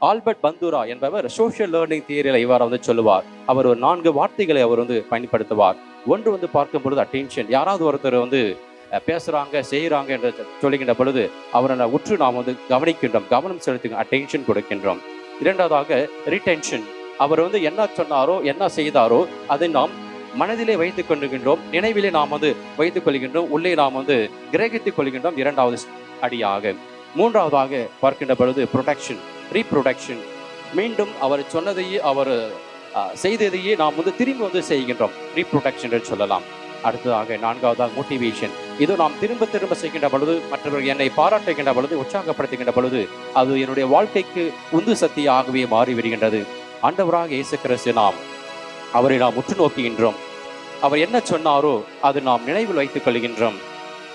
Albert பந்தூரா என்பவர் social learning தியரியில இவ்வாறு வந்து சொல்லுவார். அவர் ஒரு 4 வார்த்தைகளை அவர் வந்து பயன்படுத்துவார். ஒன்று வந்து பார்க்கும் பொழுது அட்டென்ஷன். யாராவது ஒருத்தர் வந்து பேசுறாங்க செய்யறாங்க என்று சொல்லுகின்ற பொழுது அவரை உற்று நாம் வந்து கவனிக்கின்றோம், கவனம் செலுத்துங்க, அட்டென்ஷன் கொடுக்கின்றோம். இரண்டாவதாக ரிட்டென்ஷன். அவர் வந்து என்ன சொன்னாரோ என்ன செய்தாரோ அதை நாம் மனதிலே வைத்துக் கொள்கின்றோம், நினைவிலே நாம் வந்து வைத்துக் கொள்கின்றோம், உள்ளே நாம் வந்து கிரகித்துக் கொள்கின்றோம். இரண்டாவது அடியாக. மூன்றாவதாக பார்க்கின்ற பொழுது ப்ரொடக்ஷன், ரீப்ரொடக்ஷன். மீண்டும் அவர் சொன்னதையே அவர் செய்ததையே நாம் வந்து திரும்பி வந்து செய்கின்றோம், ரீப்ரொடக்ஷன் என்று சொல்லலாம். அடுத்ததாக நான்காவதாக மோட்டிவேஷன். இது நாம் திரும்ப திரும்ப செய்கின்ற பொழுது, மற்றவர்கள் என்னை பாராட்டுகின்ற பொழுது, உற்சாகப்படுத்துகின்ற பொழுது அது என்னுடைய வாழ்க்கைக்கு உந்து சக்தியாகவே மாறிவிடுகின்றது. ஆண்டவராக இயேசு கிறிஸ்து அவரை நாம் உற்று நோக்குகின்றோம். அவர் என்ன சொன்னாரோ அது நாம் நினைவில் வைத்துக் கொள்கின்றோம்.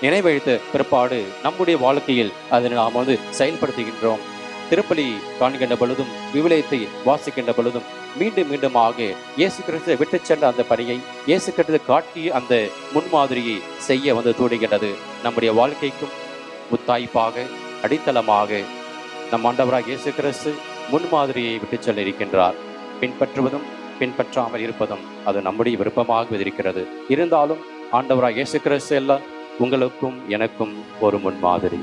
நினைவழித்த பிற்பாடு நம்முடைய வாழ்க்கையில் அதை நாம் வந்து செயல்படுத்துகின்றோம். திருப்பலி காண்கின்ற பொழுதும் விவிலியத்தை வாசிக்கின்ற பொழுதும் மீண்டும் மீண்டுமாக இயேசு கிறிஸ்துவை விட்டு சென்ற அந்த பணியை, இயேசு கிறிஸ்து காட்டிய அந்த முன்மாதிரியை செய்ய வந்து தூண்டுகின்றது. நம்முடைய வாழ்க்கைக்கும் முத்தாய்ப்பாக அடித்தளமாக நம் ஆண்டவராக இயேசு கிறிஸ்து முன்மாதிரியை விட்டு செல்ல இருக்கின்றார். பின்பற்றுவதும் பின்பற்றாமல் இருப்பதும் அது நம்முடைய விருப்பமாக இருக்கிறது. இருந்தாலும் ஆண்டவராக இயேசு கிறிஸ்து எல்லாம் உங்களுக்கும் எனக்கும் ஒரு முன்மாதிரி.